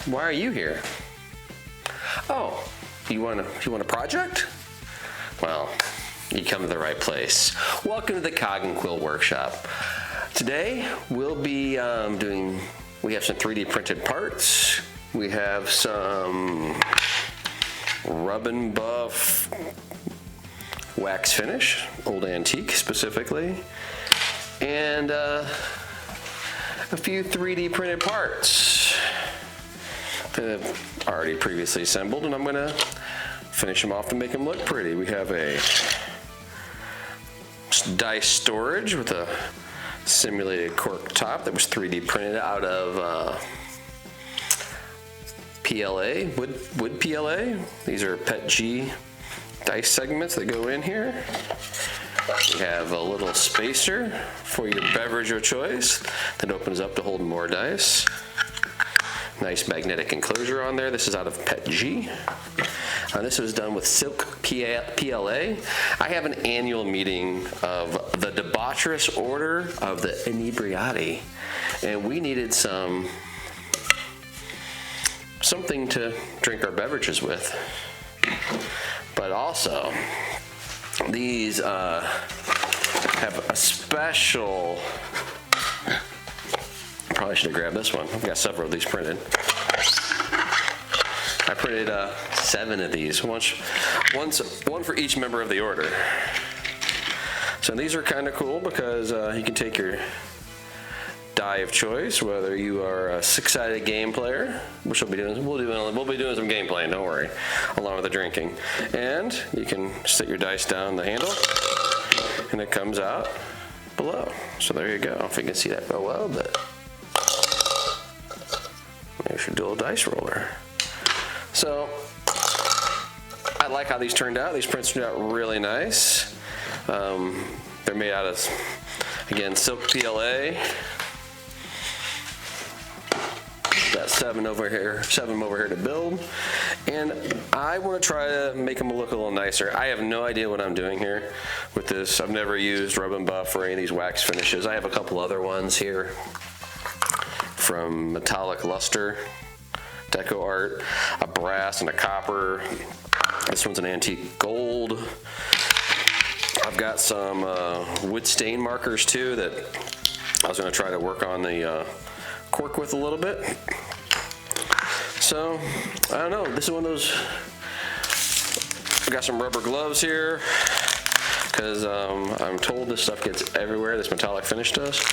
Why are you here? Oh, you want a project? Well, you come to the right place. Welcome to the Cog and Quill Workshop. Today we'll be we have some 3D printed parts. We have some rub and buff wax finish, old antique specifically, and a few 3D printed parts that I've already previously assembled, and I'm gonna finish them off to make them look pretty. We have a dice storage with a simulated cork top that was 3D printed out of PLA, wood PLA. These are PET G dice segments that go in here. We have a little spacer for your beverage of choice that opens up to hold more dice. Nice magnetic enclosure on there. This is out of PET G. This was done with silk PLA. I have an annual meeting of the Debaucherous order of the Inebriati, and we needed something to drink our beverages with. But also, these have a special. Probably should have grabbed this one. I've got several of these printed. I printed 7 of these, one for each member of the order. So these are kind of cool because you can take your die of choice, whether you are a 6-sided game player, which we'll be doing some game playing, don't worry, along with the drinking. And you can sit your dice down the handle, and it comes out below. So there you go. I don't know if you can see that real well, but there's your dual dice roller. So I like how these turned out. These prints turned out really nice. They're made out of, again, silk PLA. Got 7 over here to build. And I want to try to make them look a little nicer. I have no idea what I'm doing here with this. I've never used rub and buff or any of these wax finishes. I have a couple other ones here from Metallic Luster, Deco Art, a brass and a copper. This one's an antique gold. I've got some wood stain markers too that I was going to try to work on the cork with a little bit. So, I don't know, this is one of those, I've got some rubber gloves here because I'm told this stuff gets everywhere, this metallic finish does.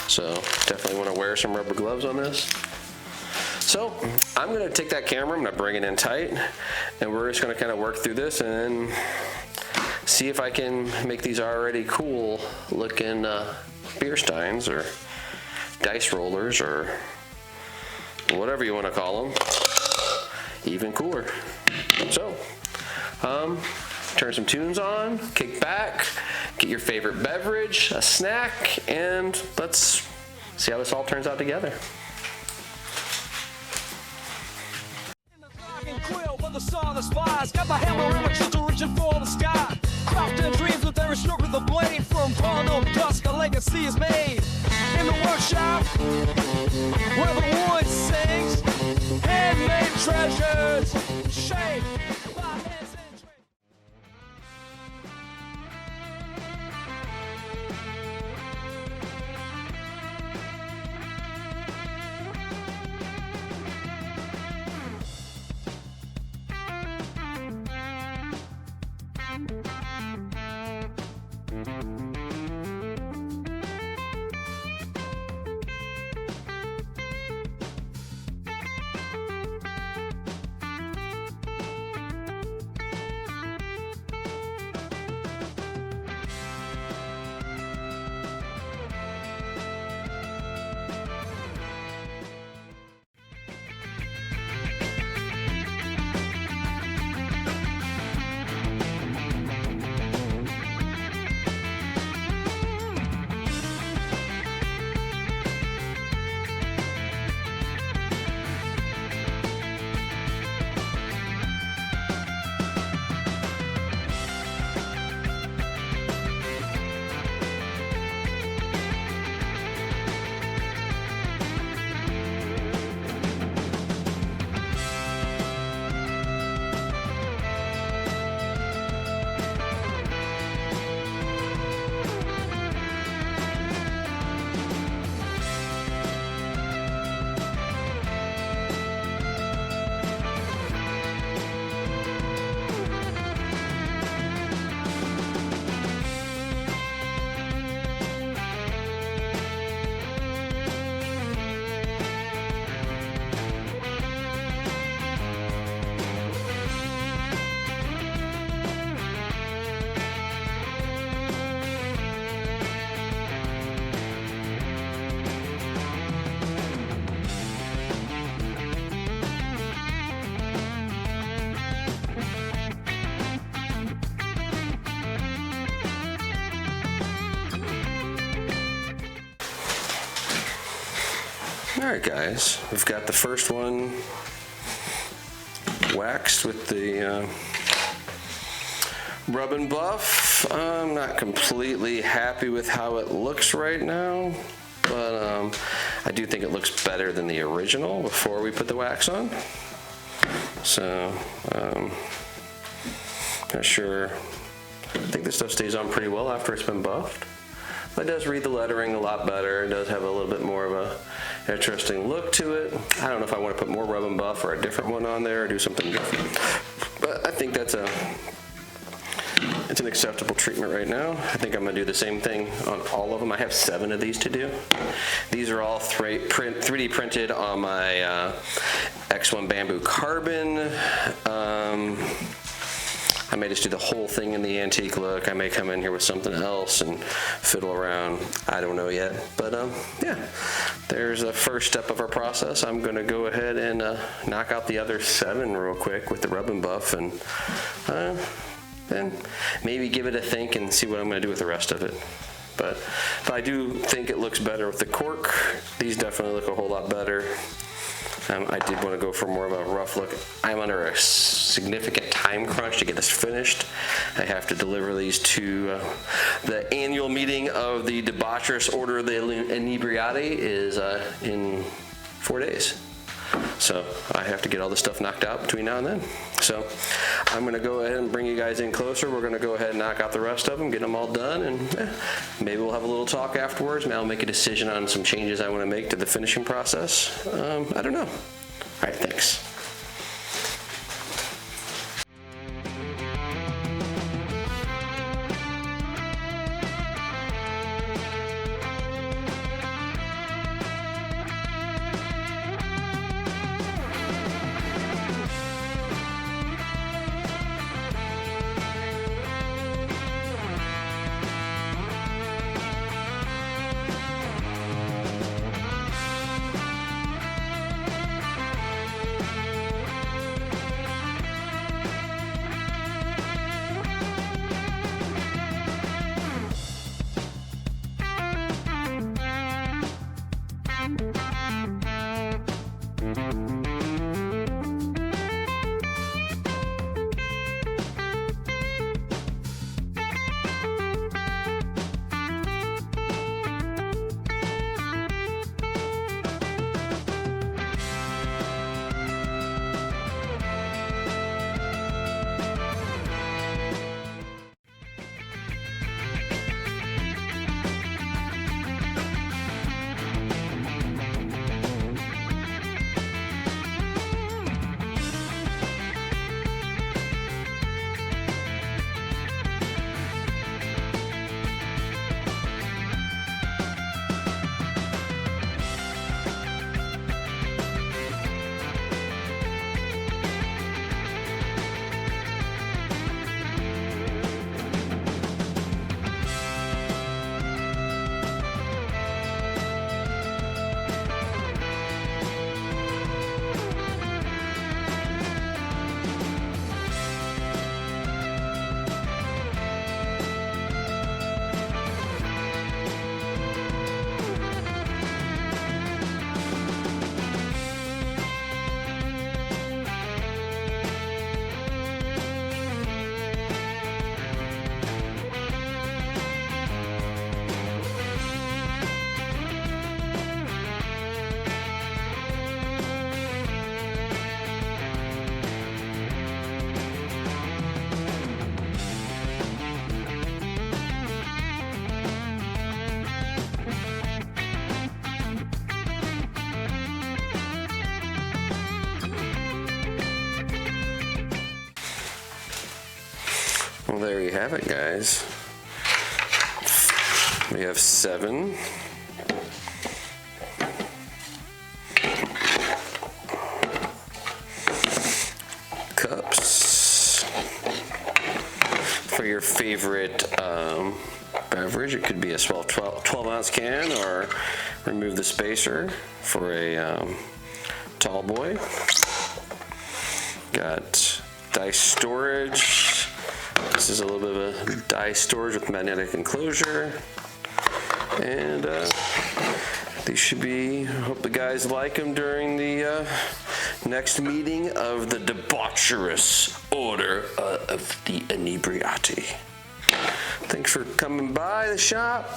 So, definitely want to wear some rubber gloves on this. So, I'm going to take that camera, I'm going to bring it in tight, and we're just going to kind of work through this and see if I can make these already cool looking beer steins or dice rollers or whatever you want to call them, even cooler. So, turn some tunes on, kick back, get your favorite beverage, a snack, and let's see how this all turns out together. Quill, when the sun aspires, got my hammer and my chisel reaching for the sky. Crafting dreams with every stroke of the blade. From dawn of dusk, a legacy is made. In the workshop, where the wood sings, handmade treasures, shaped by hands and trees. Alright guys, we've got the first one waxed with the rub and buff. I'm not completely happy with how it looks right now, but I do think it looks better than the original before we put the wax on. So, not sure. I think this stuff stays on pretty well after it's been buffed. But it does read the lettering a lot better. It does have a little bit more of a interesting look to it. I don't know if I want to put more rub and buff or a different one on there or do something different. But I think it's an acceptable treatment right now. I think I'm going to do the same thing on all of them. I have 7 of these to do. These are all 3D printed on my X1 bamboo carbon. I may just do the whole thing in the antique look. I may come in here with something else and fiddle around. I don't know yet. But yeah, there's the first step of our process. I'm going to go ahead and knock out the other 7 real quick with the rub and buff, and then maybe give it a think and see what I'm going to do with the rest of it. But I do think it looks better with the cork. These definitely look a whole lot better. I did want to go for more of a rough look. I'm under a significant time crunch to get this finished. I have to deliver these to the annual meeting of the Debaucherous Order of the Inebriati is in 4 days. So I have to get all this stuff knocked out between now and then. So I'm going to go ahead and bring you guys in closer. We're going to go ahead and knock out the rest of them, get them all done, and maybe we'll have a little talk afterwards. Maybe I'll make a decision on some changes I want to make to the finishing process. I don't know. All right, thanks. Well, there you have it, guys. We have 7. Cups for your favorite beverage. It could be a 12 ounce can, or remove the spacer for a tall boy. Got dice storage. This is a little bit of a dice storage with magnetic enclosure. And These should be, I hope the guys like them during the next meeting of the Debaucherous Order of the Inebriati. Thanks for coming by the shop.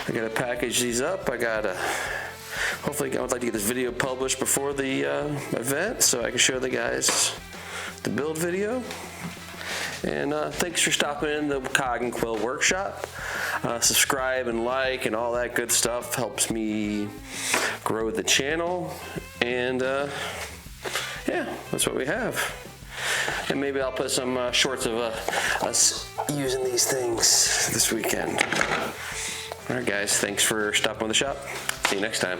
I gotta package these up. Hopefully I would like to get this video published before the event so I can show the guys the build video. And thanks for stopping in the Cog and Quill Workshop. Subscribe and like and all that good stuff helps me grow the channel. And yeah, that's what we have. And maybe I'll put some shorts of us using these things this weekend. All right, guys, thanks for stopping by the shop. See you next time.